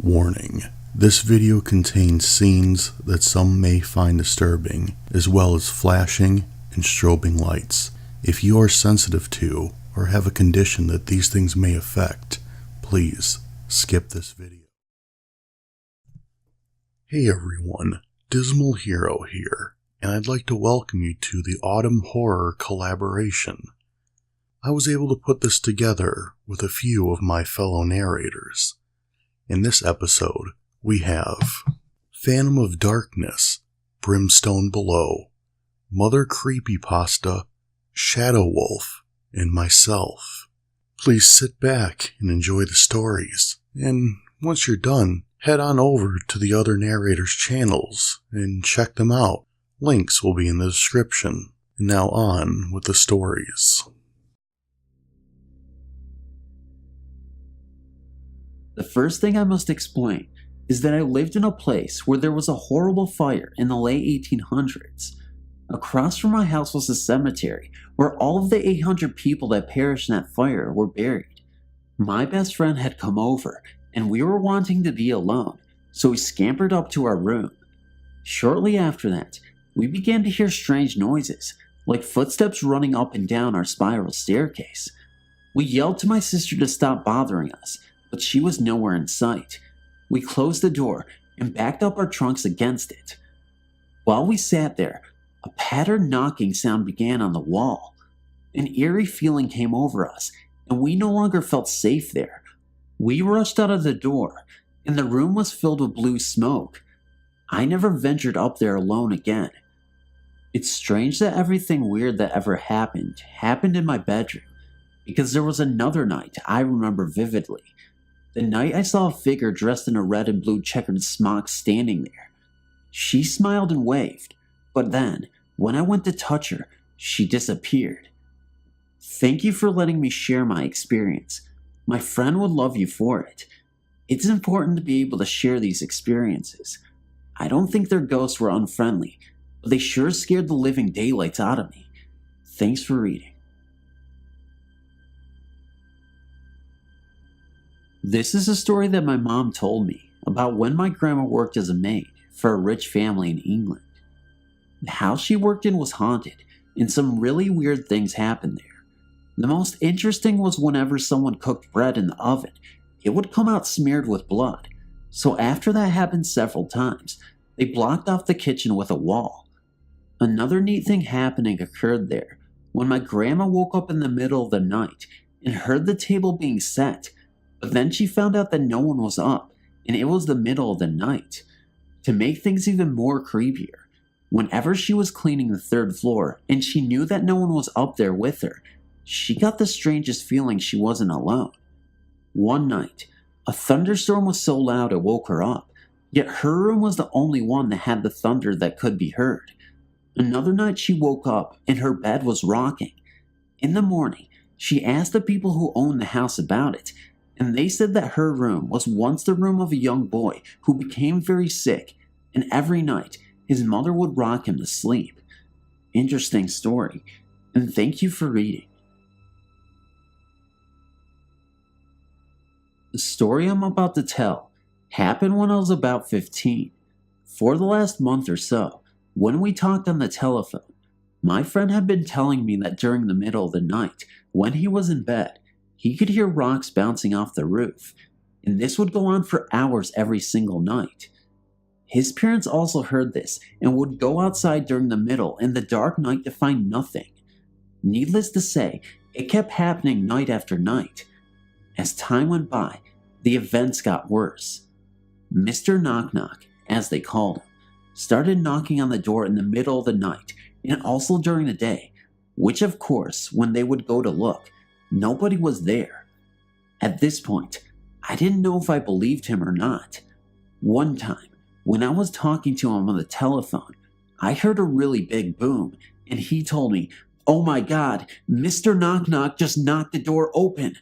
Warning: this video contains scenes that some may find disturbing, as well as flashing and strobing lights. If you are sensitive to or have a condition that these things may affect, please skip this video. Hey everyone, Dismal Hero here, and I'd like to welcome you to the Autumn Horror collaboration. I was able to put this together with a few of my fellow narrators. In this episode, we have Phantom of Darkness, Brimstone Below, Mother Creepypasta, Shadow Wolf, and myself. Please sit back and enjoy the stories, and once you're done, head on over to the other narrators' channels and check them out. Links will be in the description. And now on with the stories. The first thing I must explain is that I lived in a place where there was a horrible fire in the late 1800s. Across from my house was a cemetery where all of the 800 people that perished in that fire were buried. My best friend had come over, and we were wanting to be alone, so we scampered up to our room. Shortly after that, we began to hear strange noises, like footsteps running up and down our spiral staircase. We yelled to my sister to stop bothering us, but she was nowhere in sight. We closed the door and backed up our trunks against it. While we sat there, a patterned knocking sound began on the wall. An eerie feeling came over us, and we no longer felt safe there. We rushed out of the door, and the room was filled with blue smoke. I never ventured up there alone again. It's strange that everything weird that ever happened in my bedroom, because there was another night I remember vividly. The night I saw a figure dressed in a red and blue checkered smock standing there. She smiled and waved, but then, when I went to touch her, she disappeared. Thank you for letting me share my experience. My friend would love you for it. It's important to be able to share these experiences. I don't think their ghosts were unfriendly, but they sure scared the living daylights out of me. Thanks for reading. This is a story that my mom told me about when my grandma worked as a maid for a rich family in England. The house she worked in was haunted, and some really weird things happened there. The most interesting was whenever someone cooked bread in the oven, it would come out smeared with blood. So after that happened several times, they blocked off the kitchen with a wall. Another neat thing happening occurred there when my grandma woke up in the middle of the night and heard the table being set. But then she found out that no one was up, and it was the middle of the night. To make things even more creepier, whenever she was cleaning the third floor and she knew that no one was up there with her, she got the strangest feeling she wasn't alone. One night, a thunderstorm was so loud it woke her up, yet her room was the only one that had the thunder that could be heard. Another night she woke up and her bed was rocking. In the morning, she asked the people who owned the house about it, and they said that her room was once the room of a young boy who became very sick, and every night his mother would rock him to sleep. Interesting story, and thank you for reading. The story I'm about to tell happened when I was about 15. For the last month or so, when we talked on the telephone, my friend had been telling me that during the middle of the night, when he was in bed, he could hear rocks bouncing off the roof, and this would go on for hours every single night. His parents also heard this and would go outside during the middle in the dark night to find nothing. Needless to say, it kept happening night after night. As time went by, the events got worse. Mr. Knock Knock, as they called him, started knocking on the door in the middle of the night and also during the day, which of course, when they would go to look, nobody was there. At this point, I didn't know if I believed him or not. One time, when I was talking to him on the telephone, I heard a really big boom, and he told me, "Oh my God, Mr. Knock Knock just knocked the door open."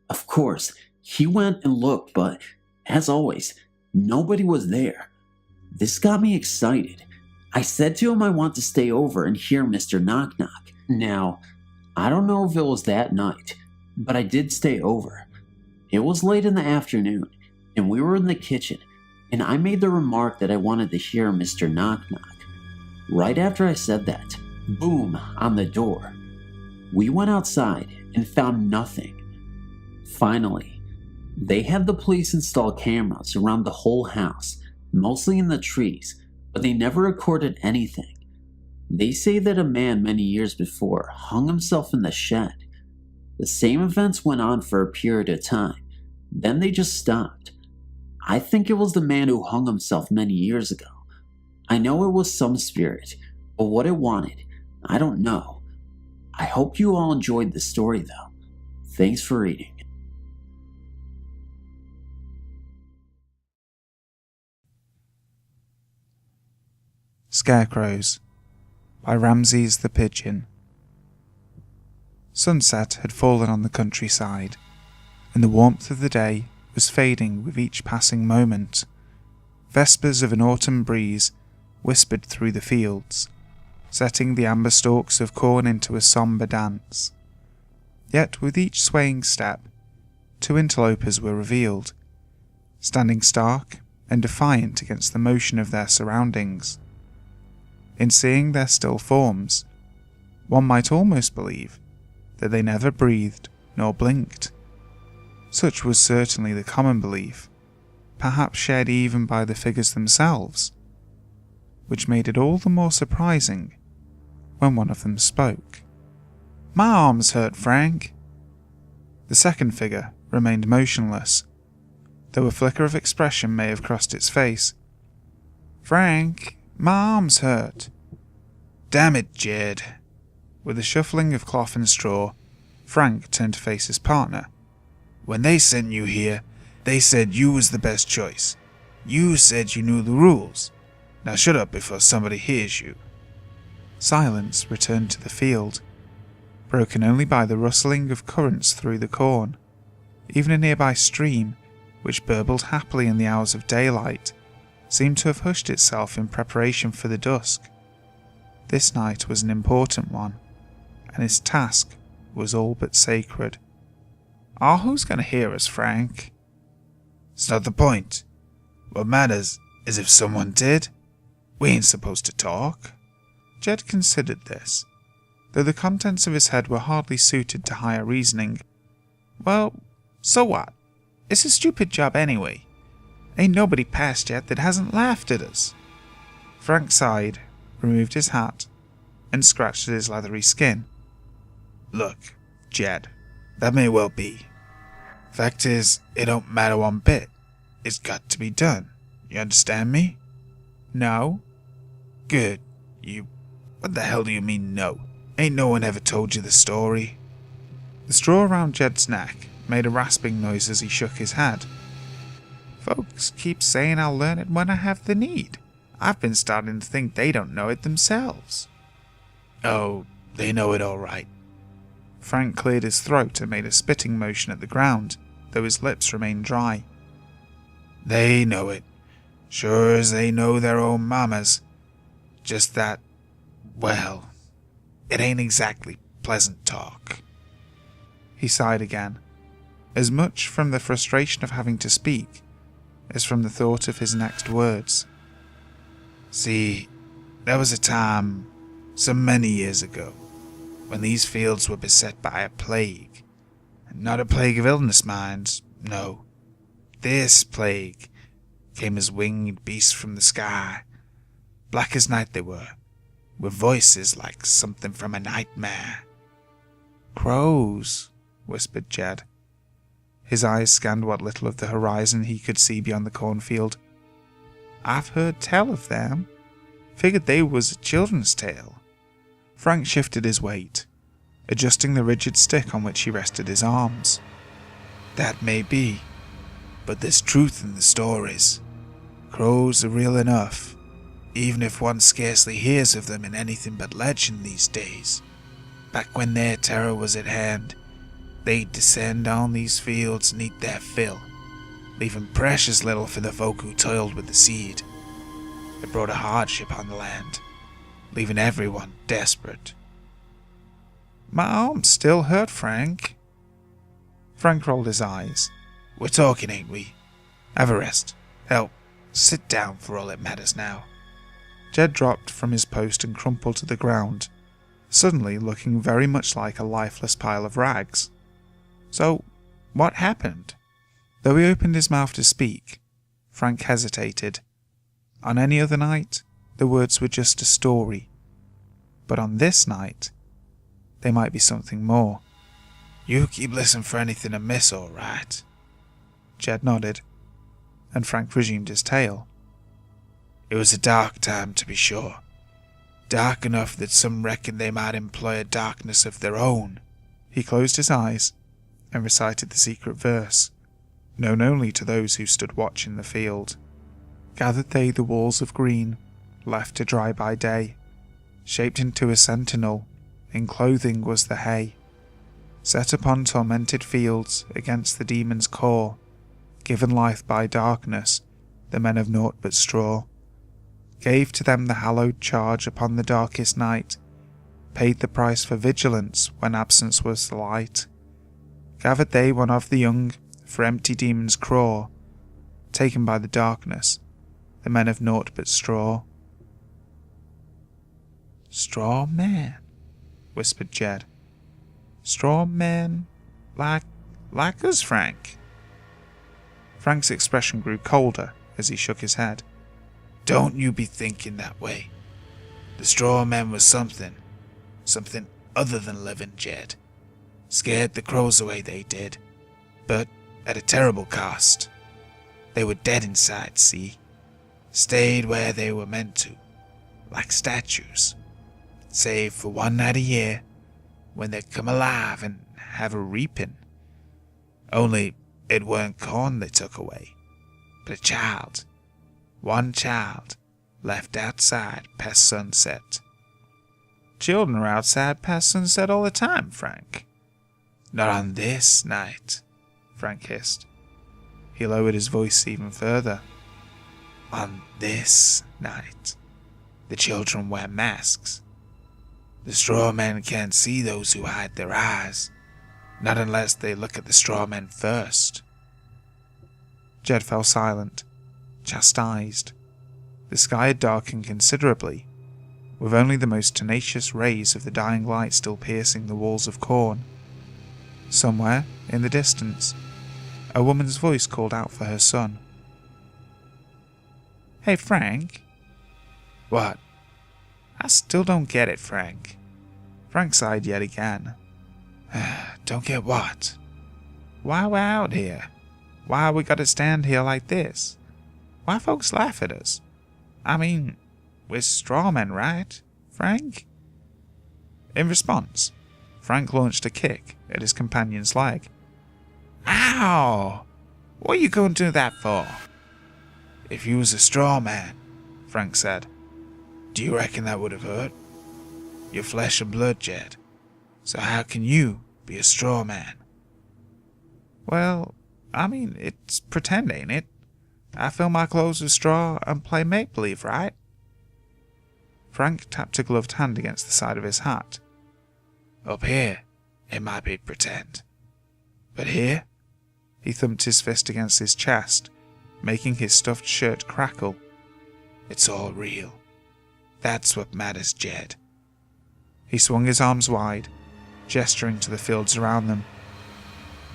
Of course, he went and looked, but as always, nobody was there. This got me excited. I said to him I want to stay over and hear Mr. Knock Knock. Now, I don't know if it was that night, but I did stay over. It was late in the afternoon, and we were in the kitchen, and I made the remark that I wanted to hear Mr. Knock Knock. Right after I said that, boom on the door. We went outside and found nothing. Finally, they had the police install cameras around the whole house, mostly in the trees, but they never recorded anything. They say that a man many years before hung himself in the shed. The same events went on for a period of time, then they just stopped. I think it was the man who hung himself many years ago. I know it was some spirit, but what it wanted, I don't know. I hope you all enjoyed the story though. Thanks for reading. Scarecrows by Ramses the Pigeon. Sunset had fallen on the countryside, and the warmth of the day was fading with each passing moment. Vespers of an autumn breeze whispered through the fields, setting the amber stalks of corn into a sombre dance. Yet with each swaying step, two interlopers were revealed, standing stark and defiant against the motion of their surroundings. In seeing their still forms, one might almost believe that they never breathed nor blinked. Such was certainly the common belief, perhaps shared even by the figures themselves, which made it all the more surprising when one of them spoke. "My arm's hurt, Frank." The second figure remained motionless, though a flicker of expression may have crossed its face. "Frank, my arm's hurt." "Damn it, Jed." With a shuffling of cloth and straw, Frank turned to face his partner. "When they sent you here, they said you was the best choice. You said you knew the rules. Now shut up before somebody hears you." Silence returned to the field, broken only by the rustling of currents through the corn. Even a nearby stream, which burbled happily in the hours of daylight, seemed to have hushed itself in preparation for the dusk. This night was an important one, and its task was all but sacred. "Oh, who's going to hear us, Frank?" "It's not the point. What matters is if someone did. We ain't supposed to talk." Jed considered this, though the contents of his head were hardly suited to higher reasoning. "Well, so what? It's a stupid job anyway. Ain't nobody passed yet that hasn't laughed at us." Frank sighed, removed his hat, and scratched at his leathery skin. "Look, Jed, that may well be. Fact is, it don't matter one bit. It's got to be done. You understand me?" "No." "Good. What the hell do you mean, no? Ain't no one ever told you the story?" The straw around Jed's neck made a rasping noise as he shook his head. "Folks keep saying I'll learn it when I have the need. I've been starting to think they don't know it themselves." "Oh, they know it all right." Frank cleared his throat and made a spitting motion at the ground, though his lips remained dry. "They know it, sure as they know their own mamas. Just that, well, it ain't exactly pleasant talk." He sighed again, as much from the frustration of having to speak as from the thought of his next words. "See, there was a time, so many years ago, when these fields were beset by a plague. Not a plague of illness, mind, no. This plague came as winged beasts from the sky. Black as night they were, with voices like something from a nightmare." "Crows," whispered Jed. His eyes scanned what little of the horizon he could see beyond the cornfield. "I've heard tell of them. Figured they was a children's tale." Frank shifted his weight, adjusting the rigid stick on which he rested his arms. "That may be, but there's truth in the stories. Crows are real enough, even if one scarcely hears of them in anything but legend these days. Back when their terror was at hand, they'd descend on these fields and eat their fill, leaving precious little for the folk who toiled with the seed. It brought a hardship on the land, leaving everyone desperate." "My arm's still hurt, Frank." Frank rolled his eyes. "We're talking, ain't we? Have a rest. Hell, sit down for all it matters now. Jed dropped from his post and crumpled to the ground, suddenly looking very much like a lifeless pile of rags. So, what happened? Though he opened his mouth to speak, Frank hesitated. On any other night, the words were just a story. But on this night, they might be something more. You keep listening for anything amiss, all right? Jed nodded, and Frank resumed his tale. It was a dark time, to be sure. Dark enough that some reckoned they might employ a darkness of their own. He closed his eyes and recited the secret verse, known only to those who stood watch in the field. Gathered they the walls of green, left to dry by day, shaped into a sentinel, in clothing was the hay. Set upon tormented fields against the demon's core, given life by darkness, the men of naught but straw. Gave to them the hallowed charge upon the darkest night, paid the price for vigilance when absence was the light. Gathered they one of the young for empty demon's craw, taken by the darkness, the men of naught but straw. Straw man, whispered Jed. Straw man, like us, Frank. Frank's expression grew colder as he shook his head. Don't you be thinking that way. The straw men was something other than living, Jed. Scared the crows away they did, but at a terrible cost. They were dead inside, see? Stayed where they were meant to, like statues, save for one night a year when they'd come alive and have a reaping. Only it weren't corn they took away, but a child. One child, left outside past sunset. Children are outside past sunset all the time, Frank. Not on this night, Frank hissed. He lowered his voice even further. On this night, the children wear masks. The straw men can't see those who hide their eyes, not unless they look at the straw men first. Jed fell silent, chastised. The sky had darkened considerably, with only the most tenacious rays of the dying light still piercing the walls of corn. Somewhere, in the distance, a woman's voice called out for her son. Hey, Frank. What? I still don't get it, Frank. Frank sighed yet again. Don't get what? Why we're out here? Why we gotta stand here like this? Why folks laugh at us? I mean, we're strawmen, right, Frank? In response, Frank launched a kick at his companion's leg. Ow! What are you going to do that for? If you was a straw man, Frank said, do you reckon that would have hurt? You're flesh and blood, Jed. So how can you be a straw man? Well, I mean, it's pretend, ain't it? I fill my clothes with straw and play make-believe, right? Frank tapped a gloved hand against the side of his hat. Up here, it might be pretend. But here? He thumped his fist against his chest, making his stuffed shirt crackle. It's all real. That's what matters, Jed. He swung his arms wide, gesturing to the fields around them.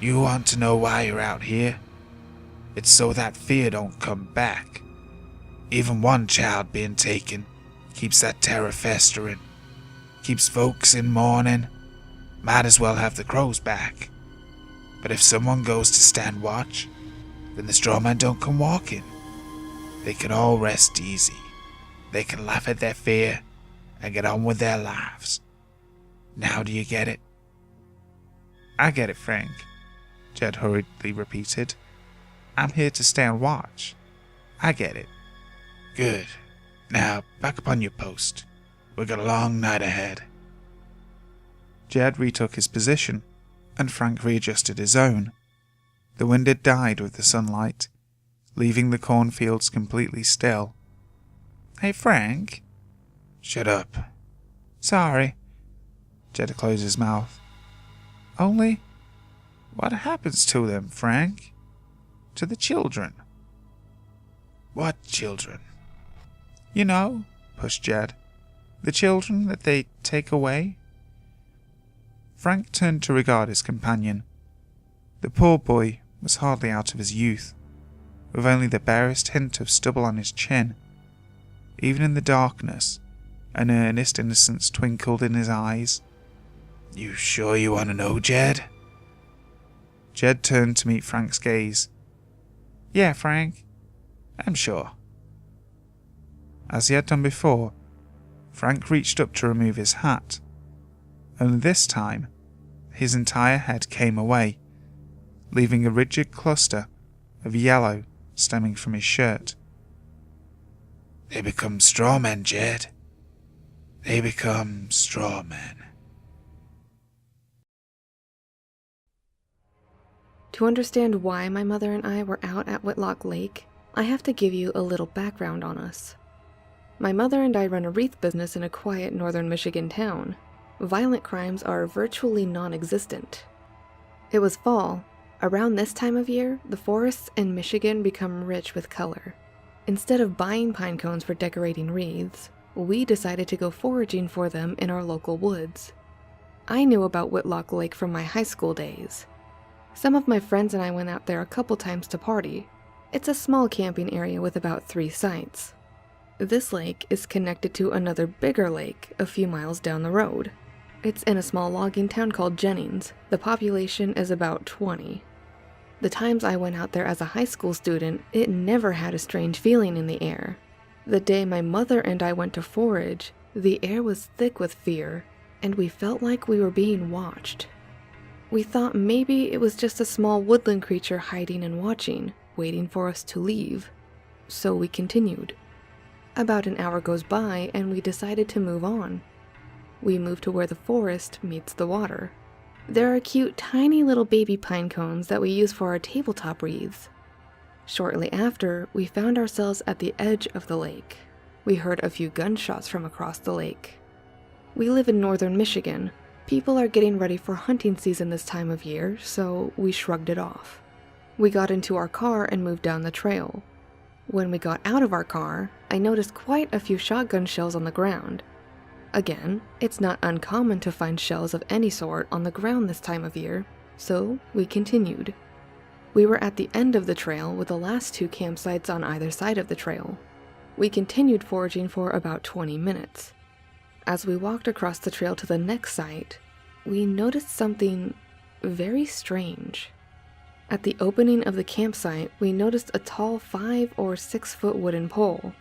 You want to know why you're out here? It's so that fear don't come back. Even one child being taken keeps that terror festering, keeps folks in mourning. Might as well have the crows back. But if someone goes to stand watch, then the straw men don't come walking. They can all rest easy. They can laugh at their fear and get on with their lives. Now do you get it? I get it, Frank, Jed hurriedly repeated. I'm here to stand watch. I get it. Good. Now, back upon your post. We've got a long night ahead. Jed retook his position, and Frank readjusted his own. The wind had died with the sunlight, leaving the cornfields completely still. Hey, Frank. Shut up. Sorry. Jed closed his mouth. Only, what happens to them, Frank? To the children? What children? You know, pushed Jed. The children that they take away? Frank turned to regard his companion. The poor boy was hardly out of his youth, with only the barest hint of stubble on his chin. Even in the darkness, an earnest innocence twinkled in his eyes. You sure you want to know, Jed? Jed turned to meet Frank's gaze. Yeah, Frank, I'm sure. As he had done before, Frank reached up to remove his hat. Only this time, his entire head came away, leaving a rigid cluster of yellow stemming from his shirt. They become straw men, Jed. They become straw men. To understand why my mother and I were out at Whitlock Lake, I have to give you a little background on us. My mother and I run a wreath business in a quiet northern Michigan town. Violent crimes are virtually non-existent. It was fall. Around this time of year, the forests in Michigan become rich with color. Instead of buying pine cones for decorating wreaths, we decided to go foraging for them in our local woods. I knew about Whitlock Lake from my high school days. Some of my friends and I went out there a couple times to party. It's a small camping area with about 3 sites. This lake is connected to another bigger lake a few miles down the road. It's in a small logging town called Jennings. The population is about 20. The times I went out there as a high school student, it never had a strange feeling in the air. The day my mother and I went to forage, the air was thick with fear, and we felt like we were being watched. We thought maybe it was just a small woodland creature hiding and watching, waiting for us to leave. So we continued. About an hour goes by and we decided to move on. We moved to where the forest meets the water. There are cute tiny little baby pine cones that we use for our tabletop wreaths. Shortly after, we found ourselves at the edge of the lake. We heard a few gunshots from across the lake. We live in northern Michigan. People are getting ready for hunting season this time of year, so we shrugged it off. We got into our car and moved down the trail. When we got out of our car, I noticed quite a few shotgun shells on the ground. Again, it's not uncommon to find shells of any sort on the ground this time of year, so we continued. We were at the end of the trail with the last 2 campsites on either side of the trail. We continued foraging for about 20 minutes. As we walked across the trail to the next site, we noticed something very strange. At the opening of the campsite, we noticed a tall 5 or 6 foot wooden pole.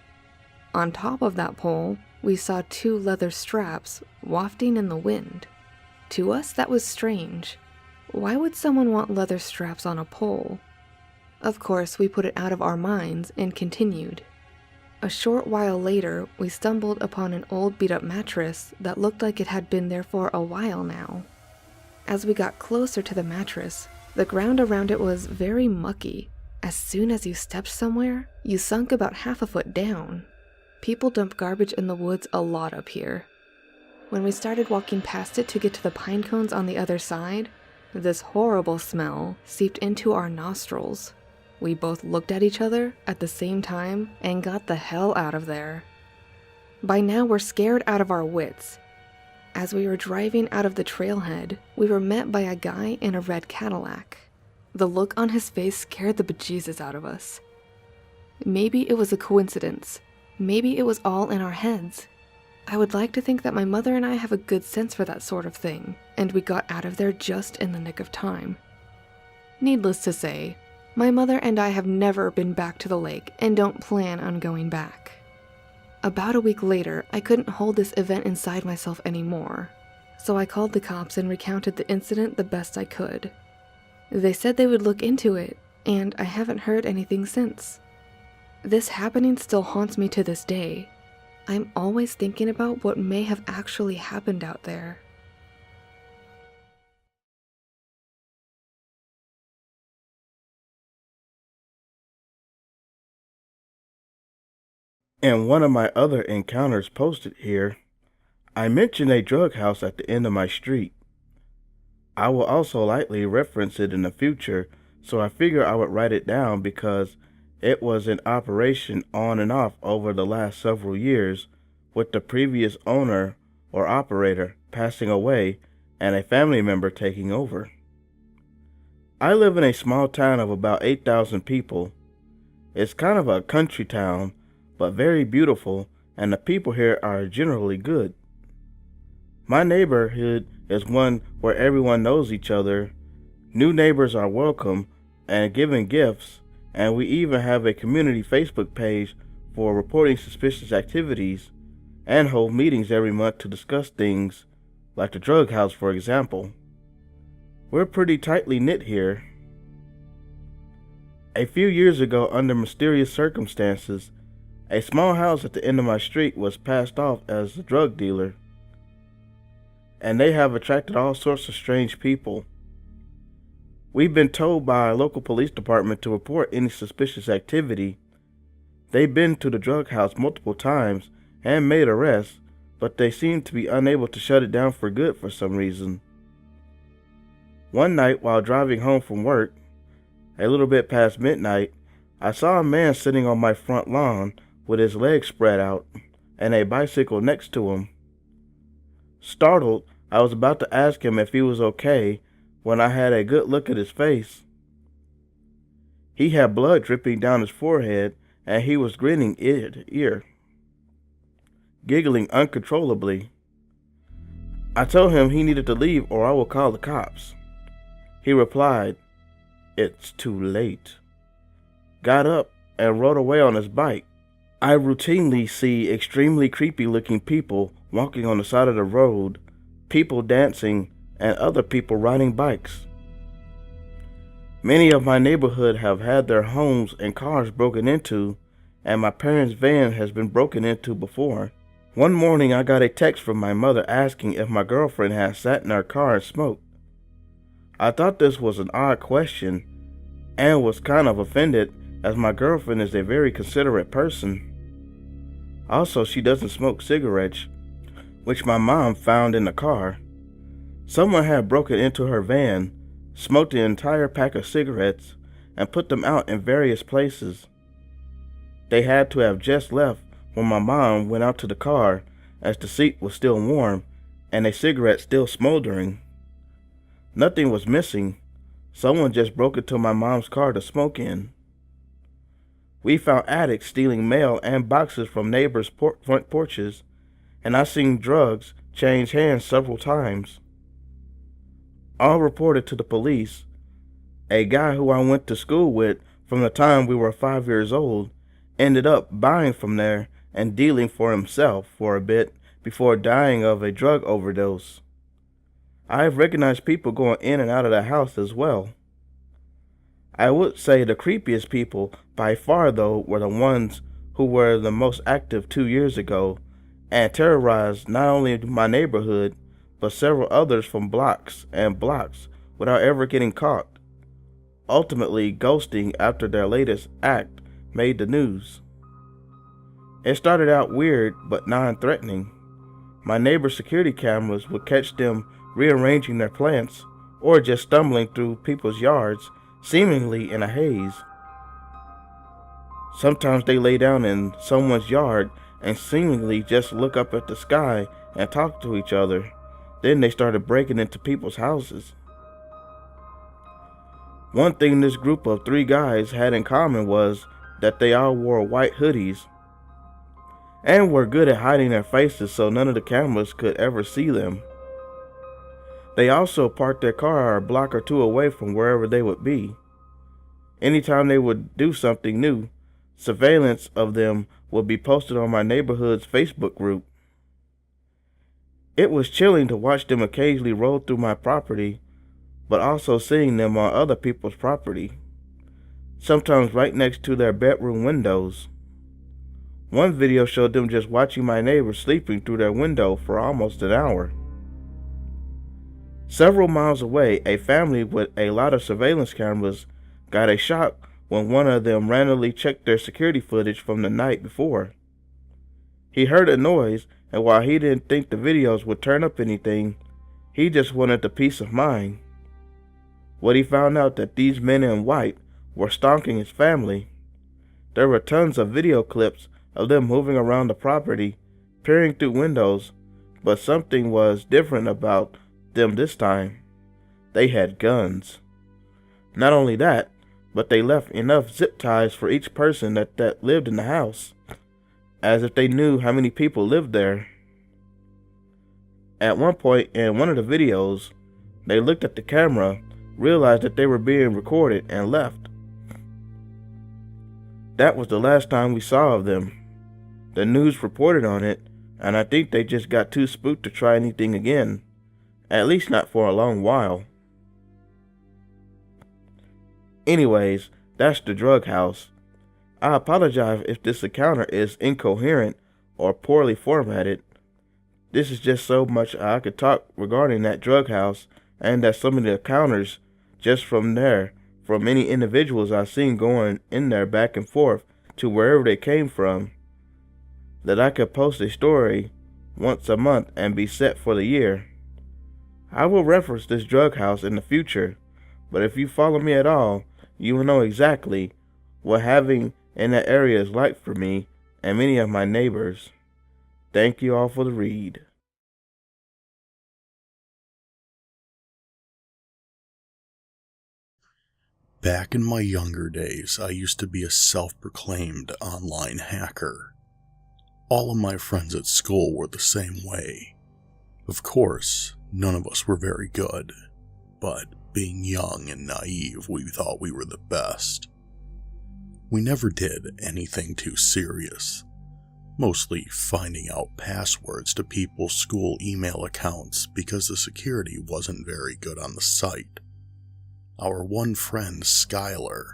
On top of that pole, we saw 2 leather straps wafting in the wind. To us, that was strange. Why would someone want leather straps on a pole? Of course, we put it out of our minds and continued. A short while later, we stumbled upon an old beat-up mattress that looked like it had been there for a while now. As we got closer to the mattress, the ground around it was very mucky. As soon as you stepped somewhere, you sunk about half a foot down. People dump garbage in the woods a lot up here. When we started walking past it to get to the pine cones on the other side, this horrible smell seeped into our nostrils. We both looked at each other at the same time and got the hell out of there. By now we're scared out of our wits. As we were driving out of the trailhead, we were met by a guy in a red Cadillac. The look on his face scared the bejesus out of us. Maybe it was a coincidence. Maybe it was all in our heads. I would like to think that my mother and I have a good sense for that sort of thing, and we got out of there just in the nick of time. Needless to say, my mother and I have never been back to the lake and don't plan on going back. About a week later, I couldn't hold this event inside myself anymore, so I called the cops and recounted the incident the best I could. They said they would look into it, and I haven't heard anything since. This happening still haunts me to this day. I'm always thinking about what may have actually happened out there. In one of my other encounters posted here, I mentioned a drug house at the end of my street. I will also likely reference it in the future, so I figure I would write it down because It was in operation on and off over the last several years, with the previous owner or operator passing away and a family member taking over. I live in a small town of about 8,000 people. It's kind of a country town, but very beautiful, and the people here are generally good. My neighborhood is one where everyone knows each other. New neighbors are welcome and given gifts, and we even have a community Facebook page for reporting suspicious activities and hold meetings every month to discuss things like the drug house, for example. We're pretty tightly knit here. A few years ago, under mysterious circumstances, a small house at the end of my street was passed off as a drug dealer, and they have attracted all sorts of strange people. We've been told by our local police department to report any suspicious activity. They've been to the drug house multiple times and made arrests, but they seem to be unable to shut it down for good for some reason. One night while driving home from work, a little bit past midnight, I saw a man sitting on my front lawn with his legs spread out and a bicycle next to him. Startled, I was about to ask him if he was okay when I had a good look at his face. He had blood dripping down his forehead, and he was grinning ear to ear, giggling uncontrollably. I told him he needed to leave or I will call the cops. He replied, "It's too late," got up and rode away on his bike. I routinely see extremely creepy looking people walking on the side of the road, people dancing, and other people riding bikes. Many of my neighborhood have had their homes and cars broken into, and my parents' van has been broken into before. One morning I got a text from my mother asking if my girlfriend had sat in her car and smoked. I thought this was an odd question and was kind of offended, as my girlfriend is a very considerate person. Also, she doesn't smoke cigarettes, which my mom found in the car. Someone had broken into her van, smoked the entire pack of cigarettes, and put them out in various places. They had to have just left when my mom went out to the car, as the seat was still warm and a cigarette still smoldering. Nothing was missing. Someone just broke into my mom's car to smoke in. We found addicts stealing mail and boxes from neighbors' front porches, and I seen drugs change hands several times. All reported to the police. A guy who I went to school with from the time we were 5 years old ended up buying from there and dealing for himself for a bit before dying of a drug overdose. I've recognized people going in and out of the house as well. I would say the creepiest people by far, though, were the ones who were the most active 2 years ago and terrorized not only my neighborhood, but several others from blocks and blocks without ever getting caught, ultimately ghosting after their latest act made the news. It started out weird but non-threatening. My neighbor's security cameras would catch them rearranging their plants or just stumbling through people's yards, seemingly in a haze. Sometimes they lay down in someone's yard and seemingly just look up at the sky and talk to each other. Then they started breaking into people's houses. One thing this group of 3 guys had in common was that they all wore white hoodies and were good at hiding their faces so none of the cameras could ever see them. They also parked their car a block or 2 away from wherever they would be. Anytime they would do something new, surveillance of them would be posted on my neighborhood's Facebook group. It was chilling to watch them occasionally roll through my property, but also seeing them on other people's property, sometimes right next to their bedroom windows. One video showed them just watching my neighbor sleeping through their window for almost an hour. Several miles away, a family with a lot of surveillance cameras got a shock when one of them randomly checked their security footage from the night before. He heard a noise, and while he didn't think the videos would turn up anything, he just wanted the peace of mind. When he found out that these men in white were stalking his family, There were tons of video clips of them moving around the property, peering through windows, but something was different about them this time. They had guns. Not only that, but they left enough zip ties for each person that lived in the house, as if they knew how many people lived there. At one point in one of the videos, they looked at the camera, realized that they were being recorded, and left. That was the last time we saw of them. The news reported on it, and I think they just got too spooked to try anything again, at least not for a long while. Anyways, that's the drug house. I apologize if this encounter is incoherent or poorly formatted. This is just so much I could talk regarding that drug house, and that some of the encounters just from there, from many individuals I've seen going in there back and forth to wherever they came from, that I could post a story once a month and be set for the year. I will reference this drug house in the future, but if you follow me at all, you will know exactly what having in that area is like for me and many of my neighbors. Thank you all for the read. Back in my younger days, I used to be a self-proclaimed online hacker. All of my friends at school were the same way. Of course, none of us were very good, but being young and naive, we thought we were the best. We never did anything too serious, mostly finding out passwords to people's school email accounts because the security wasn't very good on the site. Our one friend, Skylar,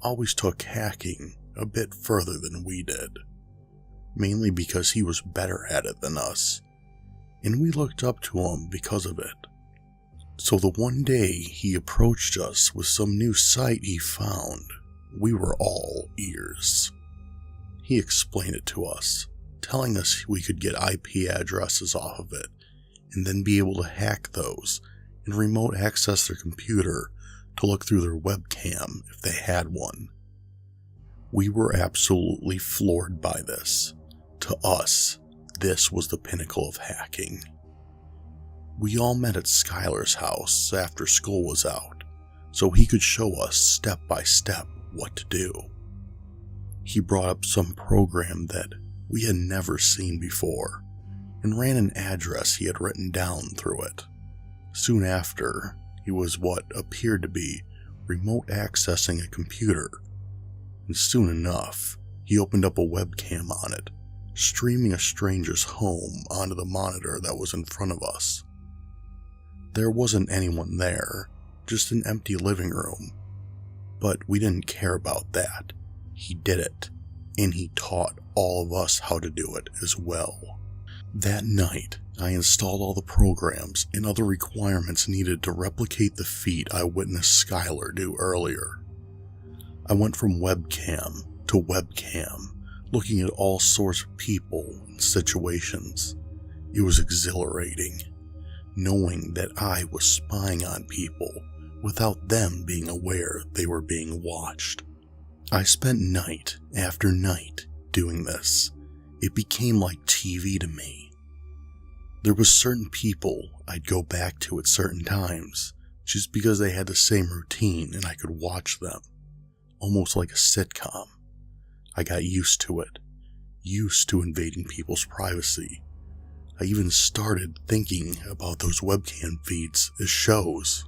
always took hacking a bit further than we did, mainly because he was better at it than us, and we looked up to him because of it. So the one day he approached us with some new site he found, we were all ears. He explained it to us, telling us we could get IP addresses off of it, and then be able to hack those and remote access their computer to look through their webcam if they had one. We were absolutely floored by this. To us, this was the pinnacle of hacking. We all met at Skylar's house after school was out, so he could show us step by step what to do. He brought up some program that we had never seen before, and ran an address he had written down through it. Soon after, he was what appeared to be remote accessing a computer, and soon enough, he opened up a webcam on it, streaming a stranger's home onto the monitor that was in front of us. There wasn't anyone there, just an empty living room. But we didn't care about that. He did it, and he taught all of us how to do it as well. That night, I installed all the programs and other requirements needed to replicate the feat I witnessed Skylar do earlier. I went from webcam to webcam, looking at all sorts of people and situations. It was exhilarating, knowing that I was spying on people without them being aware they were being watched. I spent night after night doing this. It became like TV to me. There was certain people I'd go back to at certain times, just because they had the same routine and I could watch them, almost like a sitcom. I got used to it, used to invading people's privacy. I even started thinking about those webcam feeds as shows.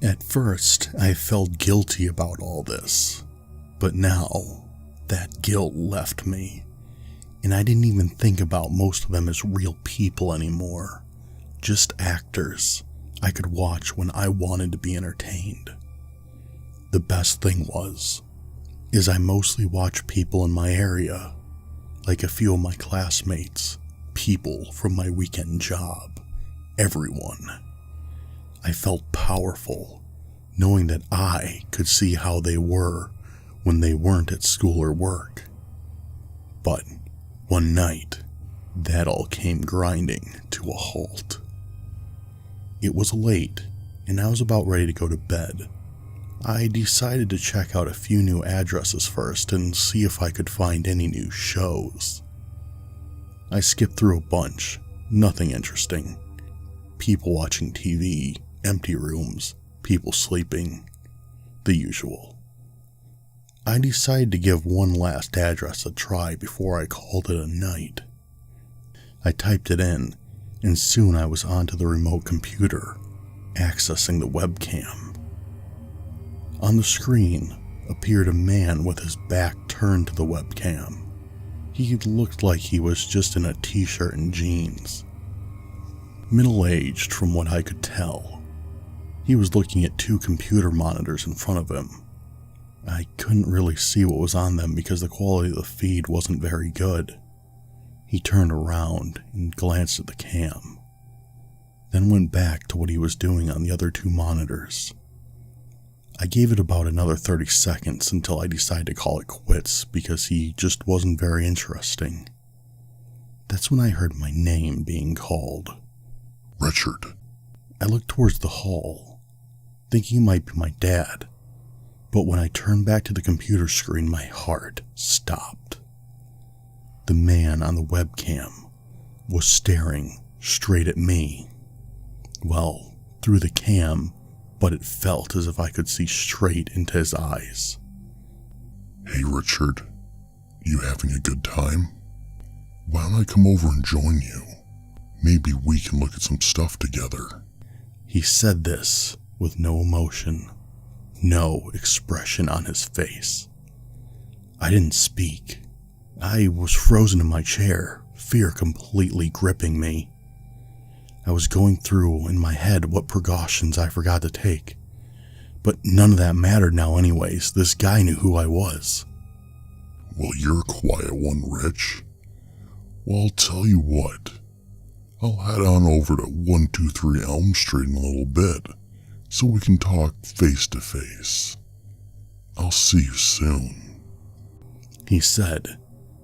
At first, I felt guilty about all this, but now, that guilt left me, and I didn't even think about most of them as real people anymore, just actors I could watch when I wanted to be entertained. The best thing is I mostly watch people in my area, like a few of my classmates, people from my weekend job, everyone. I felt powerful, knowing that I could see how they were when they weren't at school or work. But one night, that all came grinding to a halt. It was late, and I was about ready to go to bed, I decided to check out a few new addresses first and see if I could find any new shows. I skipped through a bunch, nothing interesting. People watching TV, empty rooms, people sleeping, the usual. I decided to give one last address a try before I called it a night. I typed it in, and soon I was onto the remote computer, accessing the webcam. On the screen appeared a man with his back turned to the webcam. He looked like he was just in a t-shirt and jeans. Middle-aged from what I could tell. He was looking at two computer monitors in front of him. I couldn't really see what was on them because the quality of the feed wasn't very good. He turned around and glanced at the cam, then went back to what he was doing on the other two monitors. I gave it about another 30 seconds until I decided to call it quits because he just wasn't very interesting. That's when I heard my name being called. Richard. I looked towards the hall, thinking it might be my dad, but when I turned back to the computer screen, my heart stopped. The man on the webcam was staring straight at me. Well, through the cam, but it felt as if I could see straight into his eyes. Hey Richard, you having a good time? Why don't I come over and join you? Maybe we can look at some stuff together. He said this with no emotion, no expression on his face. I didn't speak. I was frozen in my chair, fear completely gripping me. I was going through in my head what precautions I forgot to take. But none of that mattered now anyways. This guy knew who I was. Well, you're a quiet one, Rich. Well, I'll tell you what. I'll head on over to 123 Elm Street in a little bit, so we can talk face to face. I'll see you soon, he said,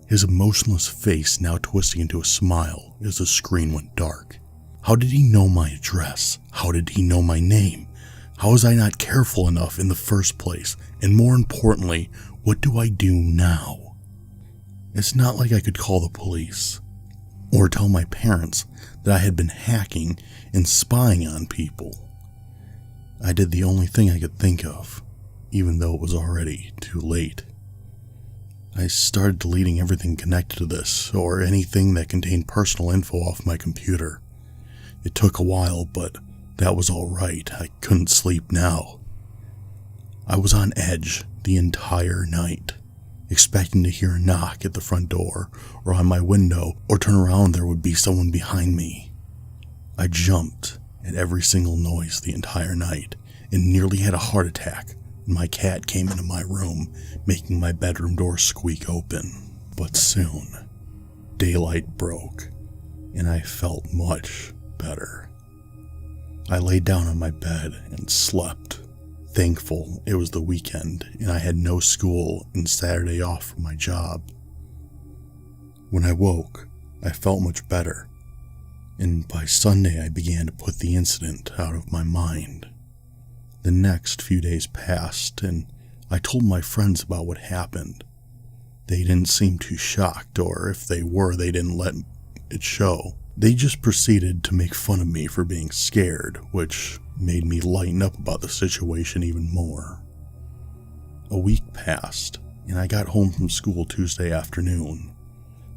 his emotionless face now twisting into a smile as the screen went dark. How did he know my address? How did he know my name? How was I not careful enough in the first place? And more importantly, what do I do now? It's not like I could call the police or tell my parents that I had been hacking and spying on people. I did the only thing I could think of, even though it was already too late. I started deleting everything connected to this or anything that contained personal info off my computer. It took a while, but that was all right. I couldn't sleep now. I was on edge the entire night, expecting to hear a knock at the front door or on my window, or turn around there would be someone behind me. I jumped at every single noise the entire night and nearly had a heart attack when my cat came into my room, making my bedroom door squeak open. But soon, daylight broke, and I felt much better. I laid down on my bed and slept, thankful it was the weekend and I had no school and Saturday off from my job. When I woke, I felt much better, and by Sunday I began to put the incident out of my mind. The next few days passed, and I told my friends about what happened. They didn't seem too shocked, or if they were, they didn't let it show. They just proceeded to make fun of me for being scared, which made me lighten up about the situation even more. A week passed, and I got home from school Tuesday afternoon.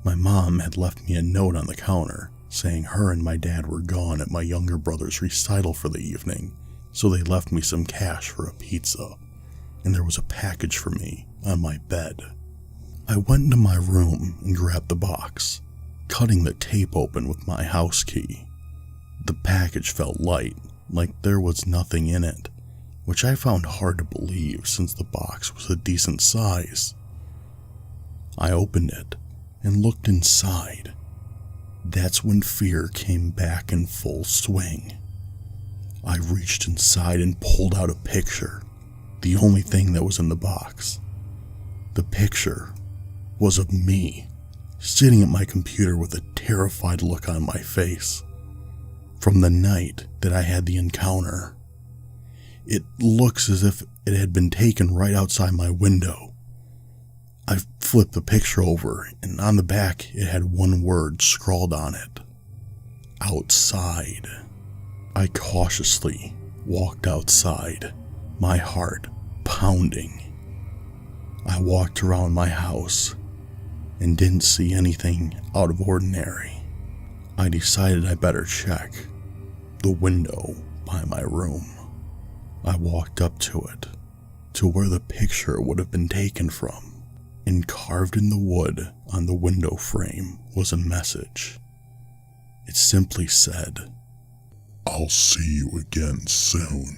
My mom had left me a note on the counter, saying her and my dad were gone at my younger brother's recital for the evening, so they left me some cash for a pizza, and there was a package for me on my bed. I went into my room and grabbed the box, cutting the tape open with my house key. The package felt light, like there was nothing in it, which I found hard to believe since the box was a decent size. I opened it and looked inside. That's when fear came back in full swing. I reached inside and pulled out a picture, the only thing that was in the box. The picture was of me, sitting at my computer with a terrified look on my face. From the night that I had the encounter, It looks as if it had been taken right outside my window. I flipped the picture over, and on the back it had one word scrawled on it. Outside. I cautiously walked outside, my heart pounding. I walked around my house and didn't see anything out of ordinary. I decided I better check the window by my room. I walked up to it, to where the picture would have been taken from, and carved in the wood on the window frame was a message. It simply said, I'll see you again soon.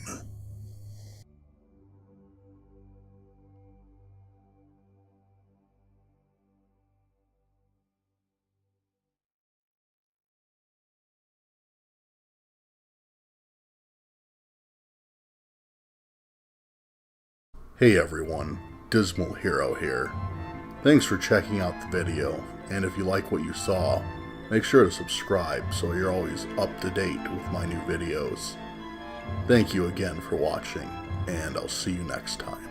Hey everyone, Dismal Hero here. Thanks for checking out the video, and if you like what you saw, make sure to subscribe so you're always up to date with my new videos. Thank you again for watching, and I'll see you next time.